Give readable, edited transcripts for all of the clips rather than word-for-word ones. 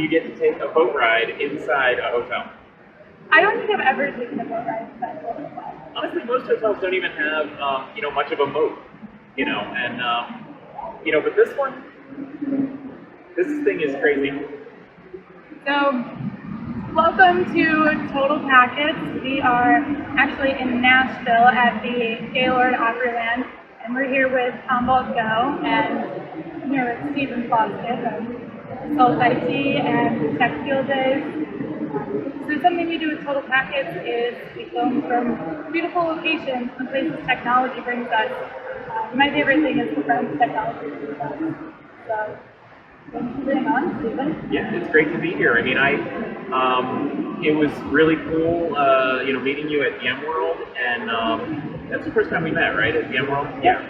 you get to take a boat ride inside a hotel. I don't think I've ever taken a boat ride inside a hotel. Honestly, most hotels don't even have, much of a moat, and, but this thing is crazy. So, welcome to Total Packets. We are actually in Nashville at the Gaylord Opryland, and we're here with Commvault Go, and I'm here with Stephen Foskett of Salt IT and Tech Field Days. So something we do with Total Packets is we film from beautiful locations and places technology brings us. My favorite thing is the friends technology brings us. So, thanks for being on, Stephen. Yeah, it's great to be here. I mean, it was really cool, meeting you at VMworld, and that's the first time we met, right? At VMworld? Yeah.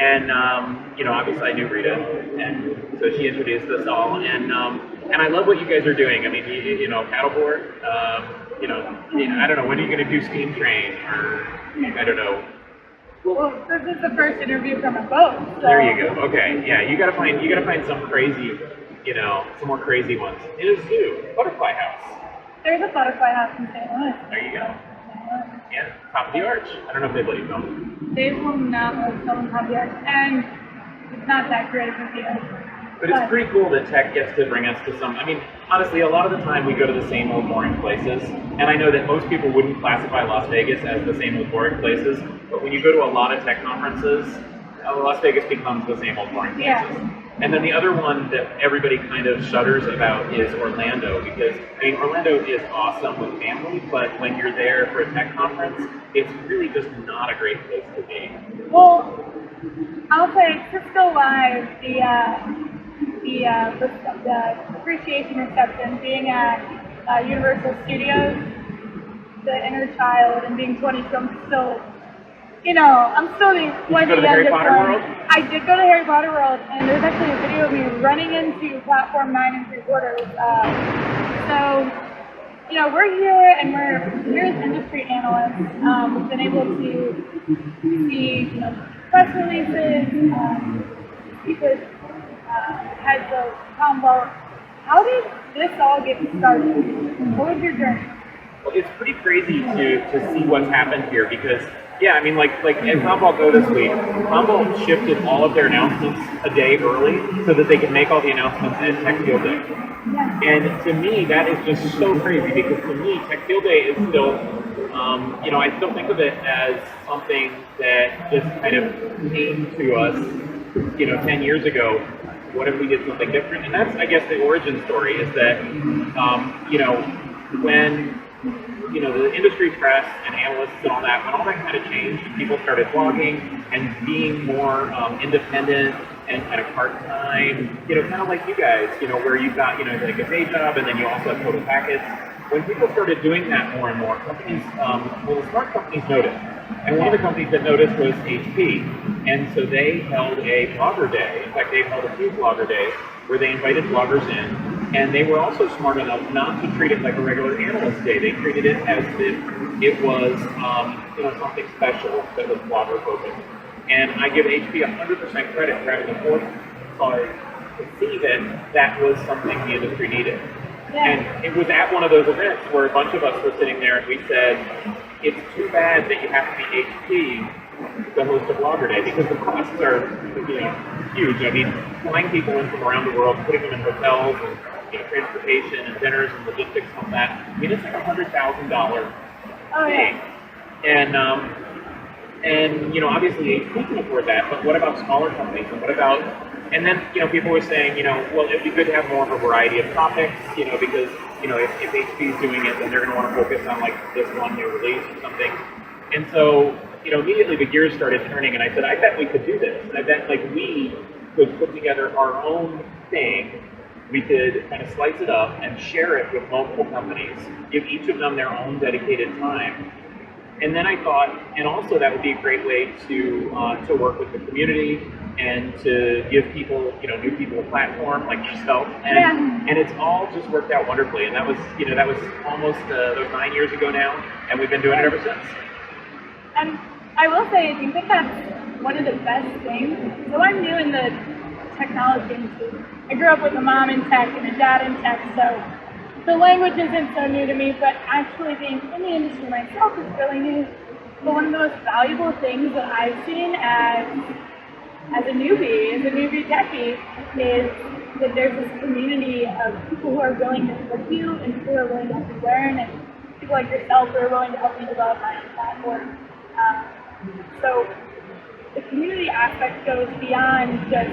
And obviously I knew Rita, and so she introduced us all, and I love what you guys are doing. I mean, paddleboard. I don't know, when are you going to do Steam Train, or I don't know. Well, this is the first interview from a boat. So. There you go. Okay, yeah, you gotta find some crazy, some more crazy ones. In a zoo, Butterfly House. There's a Butterfly House in St. Louis. There you go. Yeah, Top of the Arch. I don't know if they let you film. They will not let us film Top of the Arch, and it's not that great of a view. But it's pretty cool that tech gets to bring us to some. I mean, honestly, a lot of the time we go to the same old boring places, and I know that most people wouldn't classify Las Vegas as the same old boring places, but when you go to a lot of tech conferences, Las Vegas becomes the same old boring places. Yeah. And then the other one that everybody kind of shudders about is Orlando, because, I mean, Orlando is awesome with family, but when you're there for a tech conference, it's really just not a great place to be. Well, I'll say Cisco Live, the appreciation reception, being at Universal Studios, the inner child, and being 22, I'm still the one of the youngest ones. I did go to Harry Potter World, and there's actually a video of me running into platform 9 3/4. So, we're here, and we're here as industry analysts. We've been able to see, press releases, speak with heads of Commvault. How did this all get started? What was your journey? Well, it's pretty crazy to see what's happened here, because yeah, I mean, like at Commvault Go this week, Commvault shifted all of their announcements a day early so that they could make all the announcements at Tech Field Day. Yeah. And to me, that is just so crazy, because to me, Tech Field Day is still, I still think of it as something that just kind of came to us, 10 years ago. What if we did something different? And that's, I guess, the origin story, is that, when the industry press and analysts and all that, when all that kind of changed, people started blogging and being more independent and kind of part-time, kind of like you guys, where you've got, like a day job, and then you also have Total Packets. When people started doing that more and more, companies, the smart companies noticed. And one of the companies that noticed was HP. And so they held a blogger day. In fact, they held a few blogger days where they invited bloggers in. And they were also smart enough not to treat it like a regular analyst day. They treated it as if it was, something special that was blogger focused. And I give HP 100% credit for having the foresight to see that was something the industry needed. Yeah. And it was at one of those events where a bunch of us were sitting there, and we said, it's too bad that you have to be HP to host a blogger day, because the costs are, huge. I mean, flying people in from around the world, putting them in hotels, and transportation and dinners and logistics and all that. I mean, it's like $100,000 thing. And obviously HP can afford that, but what about smaller companies? And what about, and then, people were saying, well, it'd be good to have more of a variety of topics, because, if HP is doing it, then they're going to want to focus on, like, this one new release or something. And so, immediately the gears started turning, and I said, I bet we could do this. I bet, we could put together our own thing. We could kind of slice it up and share it with multiple companies, give each of them their own dedicated time. And then I thought, and also that would be a great way to work with the community and to give people, new people a platform like yourself. And it's all just worked out wonderfully. And that was almost that was 9 years ago now, and we've been doing it ever since. And I will say, I think that's one of the best things. So I'm new in the technology industry. I grew up with a mom in tech and a dad in tech, so the language isn't so new to me, but actually being in the industry myself is really new. But one of the most valuable things that I've seen as a newbie techie, is that there's this community of people who are willing to help you and people who are willing to help you learn, and people like yourself who are willing to help me develop my own platform. So the community aspect goes beyond just,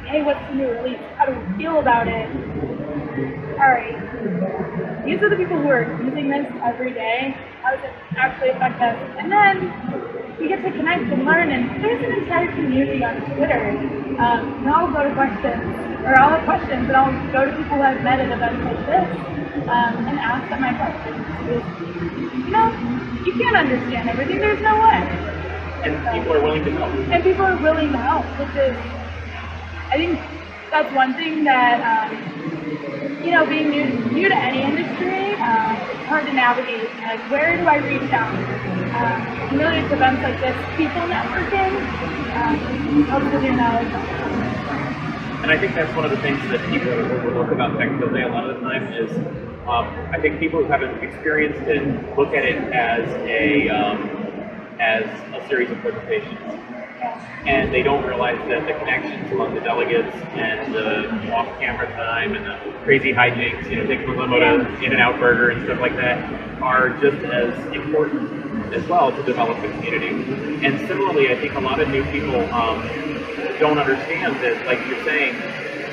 hey, what's the new release? How do we feel about it? All right, these are the people who are using this every day. How does it actually affect us? And then we get to connect and learn, and there's an entire community on Twitter. And I'll go to questions, or I'll have questions, and I'll go to people who I've met at events like this and ask them my questions. Because, you can't understand everything. There's no way. And people are willing to help. And people are willing to help, which is, I think that's one thing that, being new to any industry, it's hard to navigate. Like, where do I reach out? And really, it's events like this, people networking, helps with your knowledge. And I think that's one of the things that people overlook about Tech Field Day a lot of the time is, I think people who haven't experienced it look at it as a series of presentations. And they don't realize that the connections among the delegates and the off-camera time and the crazy hijinks, taking the limo to In-N-Out Burger and stuff like that, are just as important as well to develop the community. And similarly, I think a lot of new people don't understand that, like you're saying,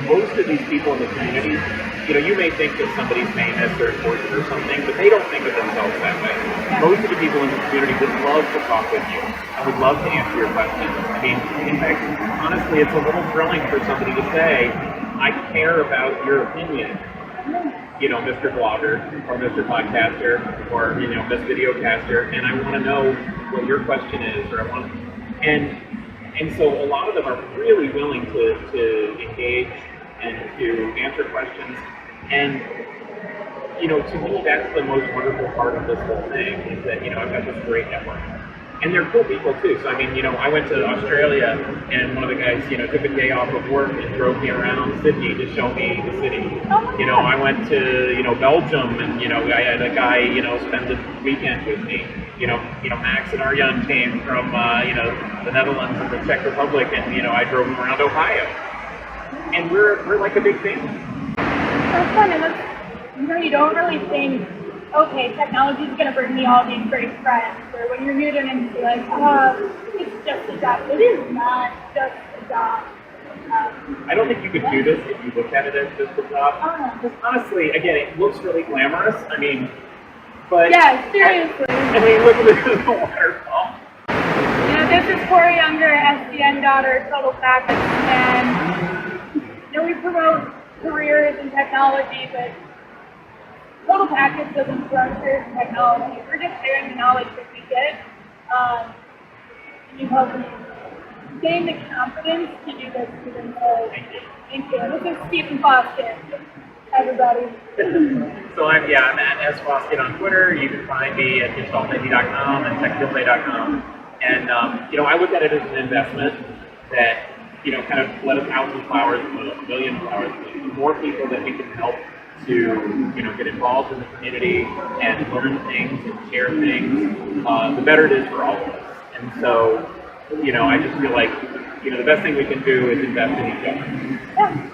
most of these people in the community, you may think that somebody's famous or important or something, but they don't think of themselves that way. Most of the people in the community would love to talk with you and would love to answer your questions. I mean, in fact, honestly, it's a little thrilling for somebody to say, I care about your opinion, Mr. Blogger or Mr. Podcaster or, Miss Videocaster, and I want to know what your question is, or and so a lot of them are really willing to engage and to answer questions. And, to me, that's the most wonderful part of this whole thing, is that, I've got this great network. And they're cool people, too. So, I mean, I went to Australia, and one of the guys, took a day off of work and drove me around Sydney to show me the city. I went to, Belgium, and, I had a guy, spend the weekend with me. Max and Arjan came from, the Netherlands and the Czech Republic, and, I drove them around Ohio. And we're like a big family. That's fun, and you don't really think, okay, technology is going to bring me all these great friends. Or when you're new to an industry, like, it's just a job. It is not just a job. I don't think you could do this if you look at it as just a job. Because honestly, again, it looks really glamorous. I mean, but yeah, seriously. Look at this waterfall. This is Corey Younger, SDN daughter, Total Packets, and we promote careers in technology, but Total Packets doesn't promote careers in technology. We're just sharing the knowledge that we get, and you help me gain the confidence to do this even more. Thank you. This is Stephen Foskin, everybody. So I'm at S. Foskin on Twitter. You can find me at digitalthingy.com and techfieldday.com. And, I look at it as an investment that, kind of let us out some flowers, a million flowers. The more people that we can help to, get involved in the community and learn things and share things, the better it is for all of us. And so, I just feel like, the best thing we can do is invest in each other. Yeah.